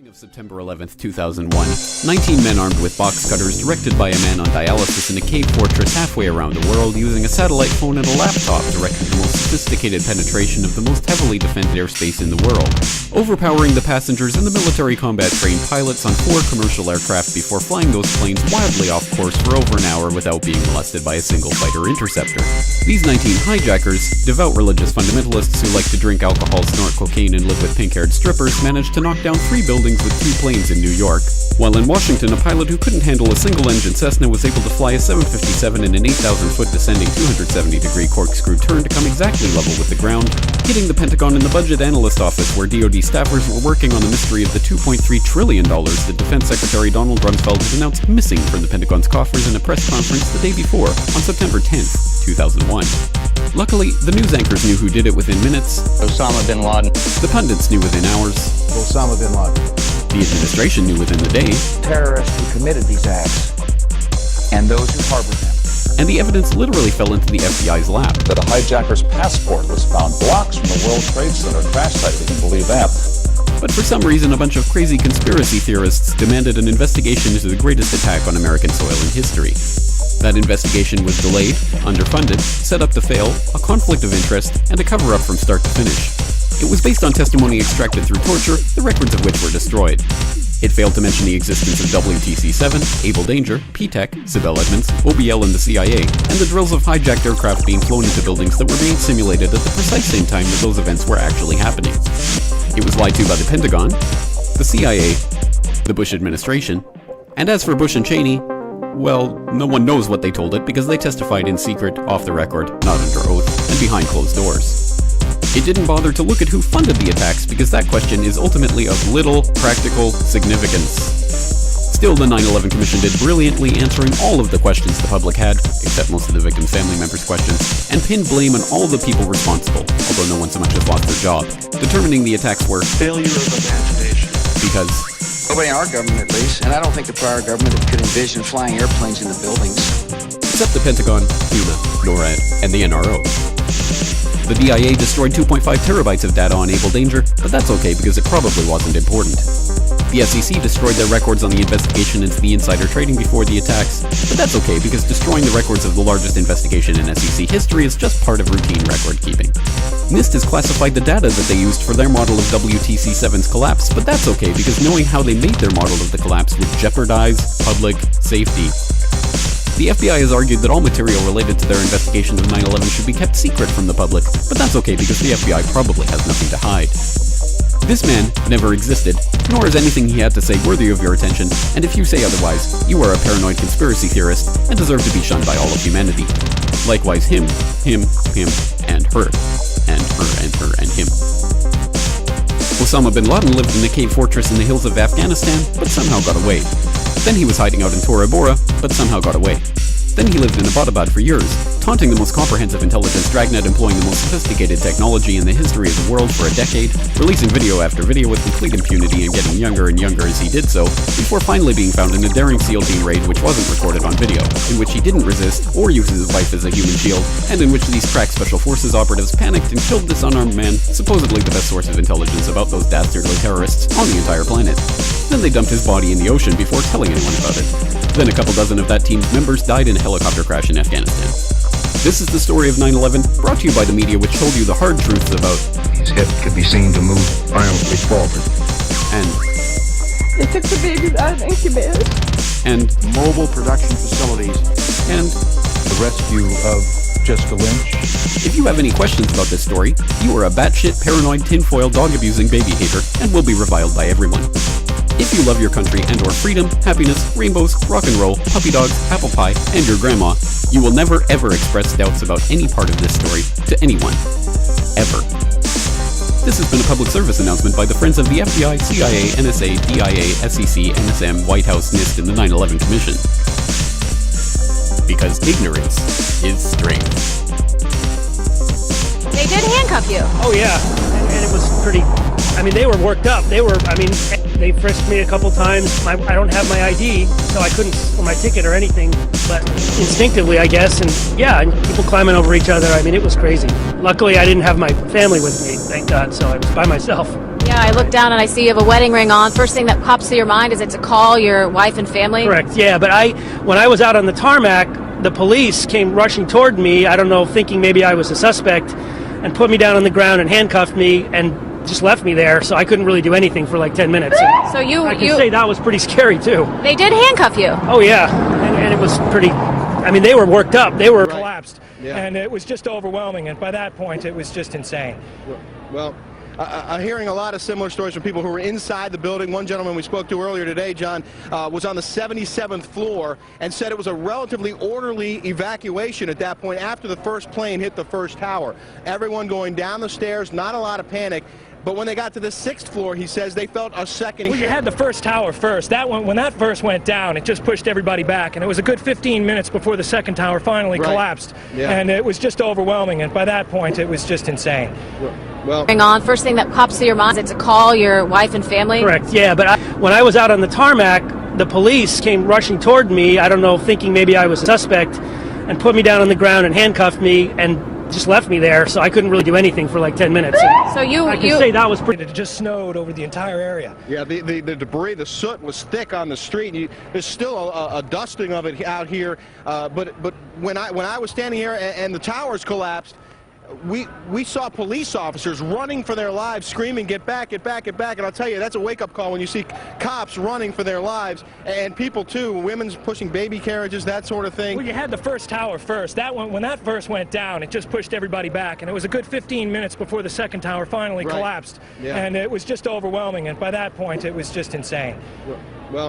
of September 11th, 2001, 19 men armed with box cutters directed by a man on dialysis in a cave fortress halfway around the world using a satellite phone and a laptop directed the most sophisticated penetration of the most heavily defended airspace in the world, overpowering the passengers and the military combat-trained pilots on 4 commercial aircraft before flying those planes wildly off course for over an hour without being molested by a single fighter interceptor. These 19 hijackers, devout religious fundamentalists who like to drink alcohol, snort cocaine, and live with pink-haired strippers, managed to knock down 3 buildings with 2 planes in New York, while in Washington, a pilot who couldn't handle a single-engine Cessna was able to fly a 757 in an 8,000-foot descending 270-degree corkscrew turn to come exactly level with the ground, hitting the Pentagon and the Budget Analyst Office where DoD staffers were working on the mystery of the $2.3 trillion that Defense Secretary Donald Rumsfeld had announced missing from the Pentagon's coffers in a press conference the day before, on September 10th, 2001. Luckily, the news anchors knew who did it within minutes. Osama bin Laden. The pundits knew within hours. Osama bin Laden. The administration knew within the day. Terrorists who committed these acts and those who harbored them. And the evidence literally fell into the FBI's lap. That a hijacker's passport was found blocks from the World Trade Center crash site. If you can believe that. But for some reason, a bunch of crazy conspiracy theorists demanded an investigation into the greatest attack on American soil in history. That investigation was delayed, underfunded, set up to fail, a conflict of interest, and a cover-up from start to finish. It was based on testimony extracted through torture, the records of which were destroyed. It failed to mention the existence of WTC-7, Able Danger, P-TECH, Sibel Edmonds, OBL and the CIA, and the drills of hijacked aircraft being flown into buildings that were being simulated at the precise same time that those events were actually happening. It was lied to by the Pentagon, the CIA, the Bush administration, and as for Bush and Cheney, well, no one knows what they told it because they testified in secret, off the record, not under oath, and behind closed doors. It didn't bother to look at who funded the attacks because that question is ultimately of little practical significance. Still, the 9/11 Commission did brilliantly answering all of the questions the public had, except most of the victims' family members' questions, and pinned blame on all the people responsible, although no one so much as lost their job, determining the attacks were failure of imagination. Because Nobody in our government, at least, and I don't think the prior government could envision flying airplanes into buildings. Except the Pentagon, FEMA, NORAD, and the NRO. The DIA destroyed 2.5 terabytes of data on Able Danger, but that's okay because it probably wasn't important. The SEC destroyed their records on the investigation into the insider trading before the attacks, but that's okay because destroying the records of the largest investigation in SEC history is just part of routine record keeping. NIST has classified the data that they used for their model of WTC-7's collapse, but that's okay because knowing how they made their model of the collapse would jeopardize public safety. The FBI has argued that all material related to their investigation of 9/11 should be kept secret from the public, but that's okay because the FBI probably has nothing to hide. This man never existed, nor is anything he had to say worthy of your attention, and if you say otherwise, you are a paranoid conspiracy theorist and deserve to be shunned by all of humanity. Likewise him, and her, and her, and her, and him. Osama bin Laden lived in a cave fortress in the hills of Afghanistan, but somehow got away. Then he was hiding out in Tora Bora, but somehow got away. Then he lived in Abbottabad for years, taunting the most comprehensive intelligence dragnet employing the most sophisticated technology in the history of the world for a decade, releasing video after video with complete impunity and getting younger and younger as he did so, before finally being found in a daring SEAL team raid which wasn't recorded on video, in which he didn't resist or use his wife as a human shield, and in which these crack special forces operatives panicked and killed this unarmed man, supposedly the best source of intelligence about those dastardly terrorists on the entire planet. Then they dumped his body in the ocean before telling anyone about it. Then a couple dozen of that team's members died in a helicopter crash in Afghanistan. This is the story of 9/11, brought to you by the media which told you the hard truths about His head could be seen to move violently forward. and They took the babies out of incubators. and Mobile production facilities. and The rescue of Jessica Lynch. if you have any questions about this story, you are a batshit paranoid tinfoil dog-abusing baby hater and will be reviled by everyone. If you love your country and or freedom, happiness, rainbows, rock and roll, puppy dogs, apple pie, and your grandma, you will never ever express doubts about any part of this story to anyone. Ever. This has been a public service announcement by the Friends of the FBI, CIA, NSA, DIA, SEC, NSM, White House, NIST, and the 9/11 Commission. Because ignorance is strength. They did handcuff you. Oh yeah, and it was pretty, they were worked up. They frisked me a couple times. I don't have my ID, so I couldn't, or my ticket or anything, but instinctively, I guess, and yeah, and people climbing over each other. It was crazy. Luckily, I didn't have my family with me, thank God, so I was by myself. Yeah, I look down and I see you have a wedding ring on. First thing that pops to your mind is to call your wife and family? Correct, yeah. But when I was out on the tarmac, the police came rushing toward me, I don't know, thinking maybe I was a suspect, and put me down on the ground and handcuffed me and just left me there, so I couldn't really do anything for like 10 minutes. So I can say that was pretty scary, too. They did handcuff you? Oh, yeah. And it was pretty... I mean, they were worked up. They were collapsed. Yeah. And it was just overwhelming. And by that point, it was just insane. Well, I'm hearing a lot of similar stories from people who were inside the building. One gentleman we spoke to earlier today, John, was on the 77th floor and said it was a relatively orderly evacuation at that point after the first plane hit the first tower. Everyone going down the stairs, not a lot of panic. But when they got to the 6th floor, he says they felt a second. Well, you had the first tower first. When that first went down, it just pushed everybody back. And it was a good 15 minutes before the second tower finally collapsed. Yeah. And it was just overwhelming. And by that point, it was just insane. Well, Hang on. First thing that pops to your mind is to call your wife and family? Correct, yeah. But when I was out on the tarmac, the police came rushing toward me, I don't know, thinking maybe I was a suspect, and put me down on the ground and handcuffed me and just left me there, so I couldn't really do anything for like 10 minutes. So I can say that was pretty... It just snowed over the entire area. yeah, the debris, the soot was thick on the street. There's still a dusting of it out here. But when I was standing here and the towers collapsed, we saw police officers running for their lives, screaming, "Get back, get back, get back!" And I'll tell you, that's a wake-up call when you see cops running for their lives, and people too, women's pushing baby carriages, that sort of thing. Well, you had the first tower first. When that first went down, it just pushed everybody back, and it was a good 15 minutes before the second tower finally collapsed. Yeah. And it was just overwhelming. And by that point, it was just insane.